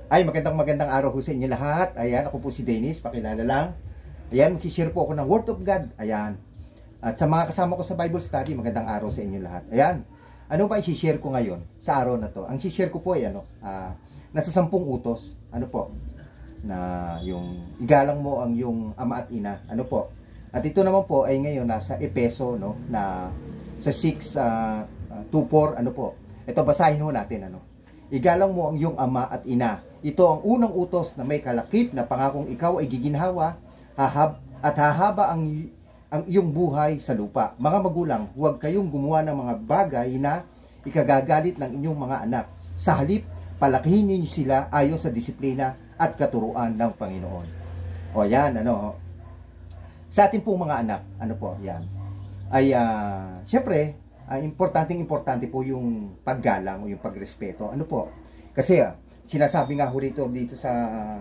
Ay, magandang araw ho sa inyo lahat. Ayan, ako po si Dennis, pakilala lang. Ayan, mag-share po ako ng Word of God. Ayan. At sa mga kasama ko sa Bible study, magandang araw sa inyo lahat. Ayan. Ano ba i-share ko ngayon sa araw na to? Ang i-share ko po ay nasa 10 utos. Ano po? Na yung igalang mo ang yung ama at ina. Ano po? At ito naman po ay ngayon nasa Epeso, no? Na sa 6:2-4, ano po? Ito, basahin ho natin, ano? Igalang mo ang iyong ama at ina. Ito ang unang utos na may kalakip na pangakong ikaw ay giginhawa, hahaba ang iyong buhay sa lupa. Mga magulang, huwag kayong gumawa ng mga bagay na ikagagalit ng inyong mga anak. Sa halip, palakihin ninyo sila ayon sa disiplina at katuruan ng Panginoon. O yan, ano, sa ating pong mga anak, ano po, yan, ay, syempre, importante po yung paggalang o yung pagrespeto. Ano po? Kasi sinasabi nga ho dito sa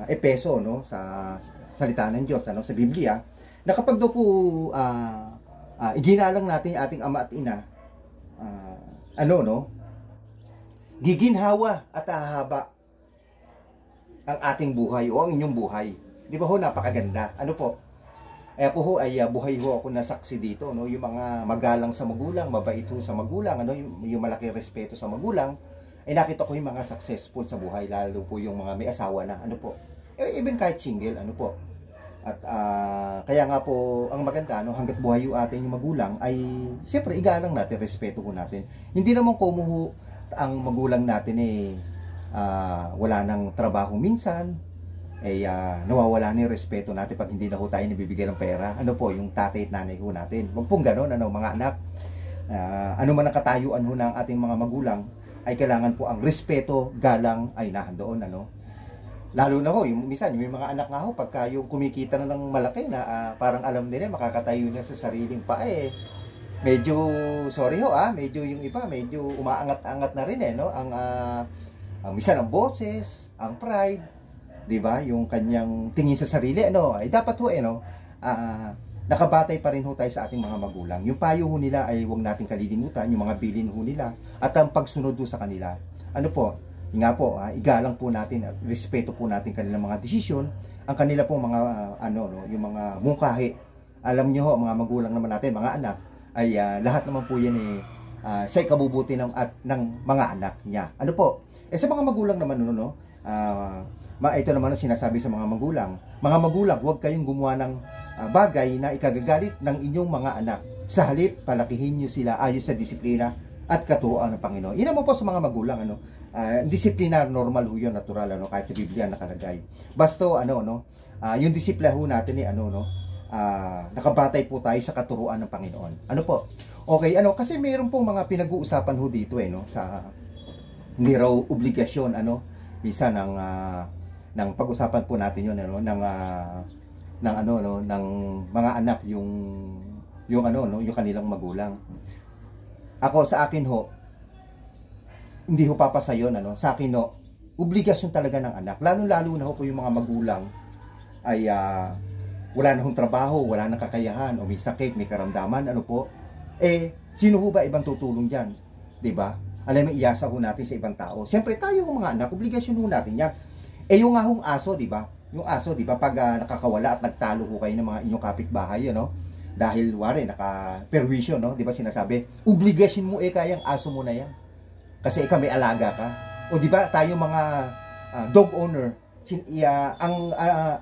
Epeso, no, sa salita ng Diyos, ano, sa Biblia, na kapag daw po iginalang natin yung ating ama at ina, giginhawa at hahaba ang ating buhay o ang inyong buhay. Di ba ho, napakaganda. Ano po? Ako ho ay buhay ho ako na saksi dito, no, yung mga magalang sa magulang, mabait ho sa magulang, ano, yung malaki respeto sa magulang, ay nakita ko yung mga successful sa buhay, lalo po yung mga may asawa na, ano po, even kahit single, ano po. At kaya nga po ang maganda, no, hangga't buhay yung ating yung magulang ay siyempre igalang natin, respeto ho natin. Hindi naman kumuho ang magulang natin wala nang trabaho minsan, nawawala na yung respeto natin pag hindi na ho tayo nabibigyan ng pera. Ano po, yung tatay at nanay ho natin. Huwag pong gano'n, ano, mga anak. Ano man ang katayuan ho ng ating mga magulang, ay kailangan po ang respeto, galang ay nahandoon, ano. Lalo na ho, yung minsan, yung mga anak nga ho, pagka yung kumikita na ng malaki na parang alam nila, makakatayo na sa sariling pa, medyo, sorry ho, medyo yung iba, medyo umaangat-angat na rin, no, ang minsan ang boses, ang pride, 'di ba? Yung kanyang tingin sa sarili, ano, ay dapat ho nakabatay pa rin ho tayo sa ating mga magulang. Yung payo ho nila ay huwag nating kalilimutan, yung mga bilin ho nila at ang pagsunod ho sa kanila. Ano po? Nga po, igalang po natin at respeto po natin kanilang mga desisyon, ang kanila pong mga yung mga mungkahi. Alam niyo ho, mga magulang naman natin, mga anak, ay lahat naman po yan sa ikabubuti ng mga anak niya. Ano po? Sa mga magulang naman ito naman ang sinasabi sa mga magulang. Mga magulang, huwag kayong gumawa ng bagay na ikagagalit ng inyong mga anak. Sa halip, palakihin nyo sila ayon sa disiplina at katuruan ng Panginoon. Yan naman po sa mga magulang, disiplina, normal ho yun, natural, kahit sa Biblia nakalagay. Basta, yung disiplina ho natin, nakabatay po tayo sa katuruan ng Panginoon. Ano po? Okay, kasi mayroon pong mga pinag-uusapan ho dito, sa hindi raw obligasyon, minsan ng pag-usapan po natin yun, ng mga anak, yung kanilang magulang. Ako sa akin ho, hindi ho papasa yun, sa akin ho, obligasyon talaga ng anak, lalo na ho po yung mga magulang ay wala na hong trabaho, wala nang kakayahan, o may sakit, may karamdaman, sino ho ba ibang tutulong dyan? 'Di ba? Alam mo, iasa ho natin sa ibang tao. Siyempre, tayo ho mga anak, obligasyon ho natin yan. Yung nga hong aso, di ba? Yung aso, di ba, pag nakakawala at nagtalo ho kayo ng mga inyong kapitbahay, dahil, wari, naka-perwisyo, di ba, sinasabi, obligasyon mo, kayang aso mo na yan. Kasi may alaga ka. O di ba, tayo mga dog owner,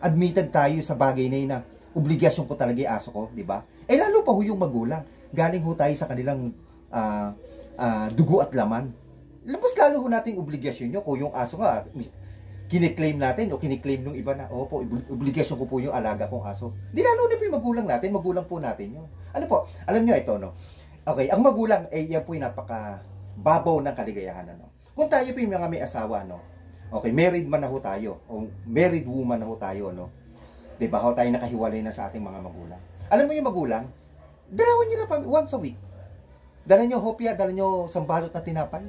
admitted tayo sa bagay na yun na obligasyon ko talaga yung aso ko, di ba? Lalo pa ho yung magulang. Galing ho tayo sa kanilang dugo at laman. Mas lalo ho nating obligasyon nyo kung yung aso nga kiniklaim natin o kiniklaim nung iba na opo, obligasyon ko po yung alaga kong aso. Di lalo na po yung magulang po natin yun. Ano po, alam nyo ito, okay, ang magulang yan po yung napaka-babaw ng kaligayahan, kung tayo po yung mga may asawa, okay, married man na ho tayo o married woman na ho tayo, di ba ho tayo nakahiwalay na sa ating mga magulang. Alam mo yung magulang, dalawan nyo na pa once a week. Dala nyo hopya, dala nyo sambalot na tinapay.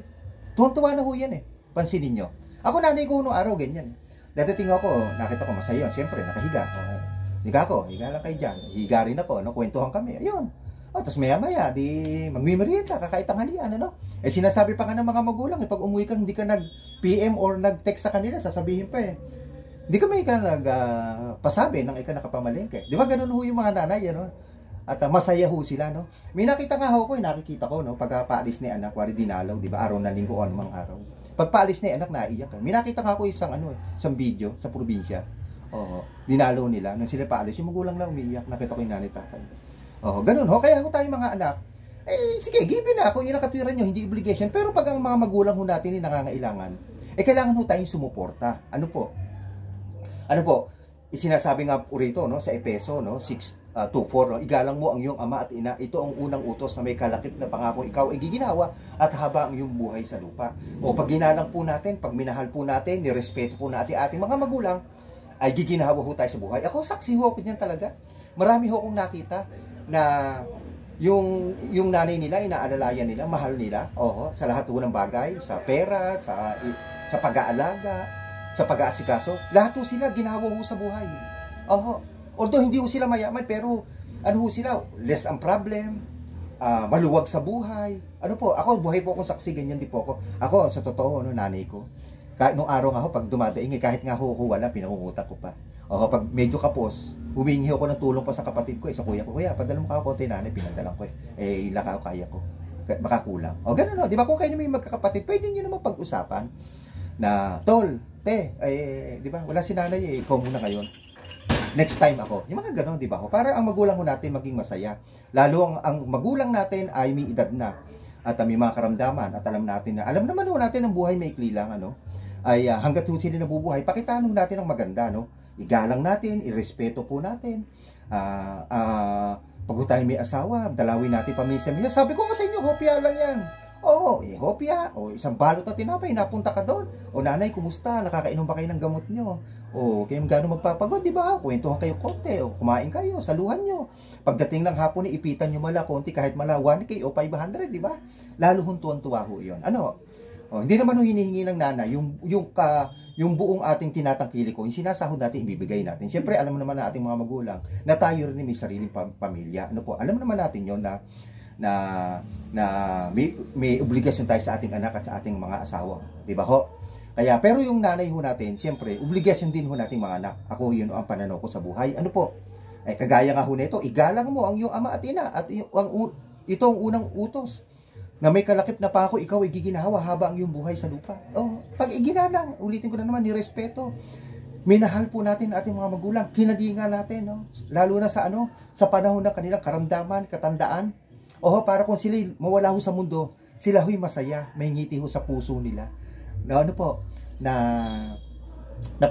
Tuwan-tuwa na ho yan pansinin nyo. Ako, nanay ko noong araw ganyan. Dadating ako, nakita ko masaya. Siyempre, nakahiga. Higa lang kayo dyan. Higa rin ako, kwentuhan kami. Ayun. O, tapos maya-maya, di magmimerienda, kakain tanghalian, ano? Eh, sinasabi pa nga ng mga magulang, pag umuwi ka, hindi ka nag-PM or nag-text sa kanila, sasabihin pa eh. Hindi ka may pasabi nang ika nakapamalengke. Di ba ganun ho yung mga nanay, ano? At masaya ho sila, no? May nakita nga ho ko, nakikita ko, no? Pag paalis ni anak, wari dinalaw, di ba? Araw na linggo o anumang araw. Pag paalis ni anak, naiyak. May nakita nga ko isang, isang video sa probinsya. Oo, dinalaw nila. Nung sila paalis, yung magulang lang umiiyak. Nakita ko yung nanay tatay. Oo, ganun ho. Kaya ho tayo mga anak, eh, sige, given na ako, yun ang katwiran nyo, hindi obligation. Pero pag ang mga magulang ho natin yung nangangailangan, eh, kailangan ho tayong sumuporta. Ano po? Isinasabi nga po rito, no, sa Epeso, no, 6:2-4, no, igalang mo ang iyong ama at ina. Ito ang unang utos na may kalakip na pangako ikaw ay giginawa at haba ang iyong buhay sa lupa. O pag ginalang po natin, pag minahal po natin, nirespeto po natin ating mga magulang, ay giginawa ho tayo sa buhay. Ako, saksi ho ako niyan talaga. Marami ho akong nakita na yung nanay nila, inaalalayan nila, mahal nila, sa lahat ng bagay, sa pera, sa pag-aalaga, sa pag-aasikaso, lahat ho sila ginawa ho sa buhay. Although hindi ho sila mayaman, pero ano ho sila, less ang problem, maluwag sa buhay. Ano po, ako, buhay po akong saksi, ganyan din po ako. Ako, sa totoo, nanay ko, kahit nung araw nga ho, pag dumadaing, kahit nga ho wala, pinangungutak ko pa. Pag medyo kapos, humingi ako ng tulong pa sa kapatid ko, sa kuya ko, kuya, padala mo ka ako konti nanay, pinadalang ko ilaka ko, kaya ko, baka kulang. Ganun di ba, kung kayo naman yung magkakapatid, pwede nyo naman pag-usapan na, tol, te, di ba, wala si nanay, ikaw muna ngayon. Next time ako. Yung mga ganon, di ba? Para ang magulang natin maging masaya. Lalo ang magulang natin ay may edad na at may mga karamdaman at alam naman natin ang buhay maikli lang, ay hanggat sila nabubuhay, pakitaan natin ang maganda, igalang natin, irespeto po natin. Pag tayo may asawa, dalawin natin paminsan-minsan. Sabi ko nga sa inyo, hopya lang yan. Hopya, isang balot na tinapay, napunta ka doon. Nanay, kumusta? Nakakainom ba kayo ng gamot nyo? Kayo gano'n magpapagod, di ba? Kwentuhan kayo konti, kumain kayo, saluhan nyo. Pagdating ng hapon, ipitan nyo mala konti, kahit mala 1K o 500, di ba? Lalo huntuan-tuwa ho yun. Hindi naman hinihingi ng nanay, yung buong ating tinatangkili ko, yung sinasahod natin, ibibigay natin. Siyempre, alam naman na ating mga magulang na tayo rin may sariling pamilya. Alam naman natin yon na may obligasyon tayo sa ating anak at sa ating mga asawa. Di ba ho? Kaya, pero yung nanay ho natin, siyempre, obligasyon din ho nating mga anak. Ako, yun ang pananaw ko sa buhay. Kagaya nga ho nito, igalang mo ang iyong ama at ina at ito ang unang utos na may kalakip na pangako, ikaw ay giginawa haba ang iyong buhay sa lupa. Pag iginalang, ulitin ko na naman, nirespeto. Minahal po natin ating mga magulang, kinadingan natin, lalo na sa panahon ng kanilang karamdaman, katandaan. Para kung sila mawala ho sa mundo, sila ho'y masaya, may ngiti ho sa puso nila. Na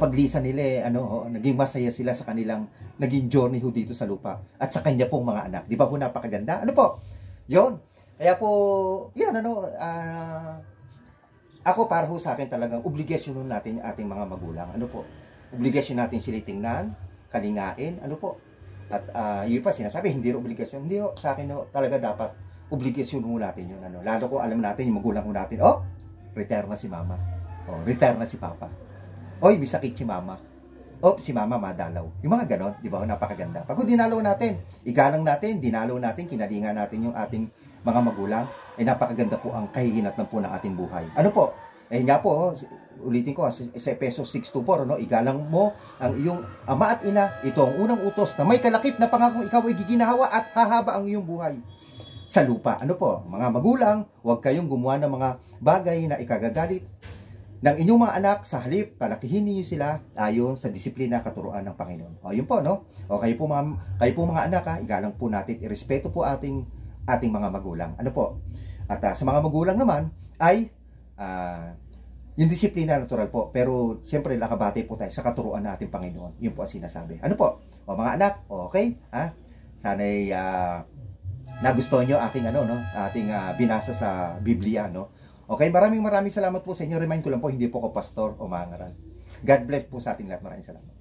paglisan nila, naging masaya sila sa kanilang naging journey ho dito sa lupa at sa kanya pong mga anak. Di ba po napakaganda? Yun. Kaya po, yan, ako para ho sa akin talagang obligasyon natin yung ating mga magulang. Obligasyon natin sila tingnan, kalingain, At yun pa sinasabi, hindi rin obligasyon. Hindi ho, sa akin talaga dapat obligasyon ho natin yun. Lalo ko alam natin, yung magulang ho natin, retire na si mama. Retire na si papa. May sakit si mama. Si mama madalaw. Yung mga ganon, di ba? Napakaganda. Pag dinalaw natin, igalang natin, dinalaw natin, kinalingan natin yung ating mga magulang, napakaganda po ang kahihinatnan po ng ating buhay. Nga po, ulitin ko, sa Epeso 6:2-4, igalang mo ang iyong ama at ina. Ito ang unang utos na may kalakip na pangako ikaw ay giginawa at hahaba ang iyong buhay sa lupa. Mga magulang, huwag kayong gumawa ng mga bagay na ikagagalit ng inyong mga anak, sa halip, palakihin niyo sila ayon sa disiplina katuruan ng Panginoon. Yun po, kayo po mga anak, igalang po natin, irespeto po ating mga magulang. At sa mga magulang naman, ay yung disiplina natural po, pero siyempre nakabate po tayo sa katuruan ng ating Panginoon. Yun po ang sinasabi. Mga anak, okay? Sana'y nagustuhan nyo aking ating binasa sa Biblia, Okay, maraming salamat po sa inyo. Remind ko lang po, hindi po ako pastor o mga ngaral. God bless po sa ating lahat. Maraming salamat.